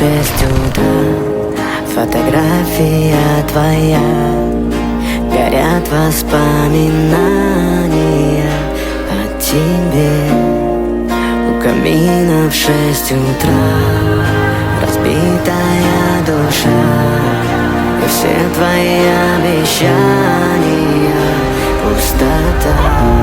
6 утра, фотография твоя, горят воспоминания о тебе. У камина в 6 утра разбитая душа, и все твои обещания пустота.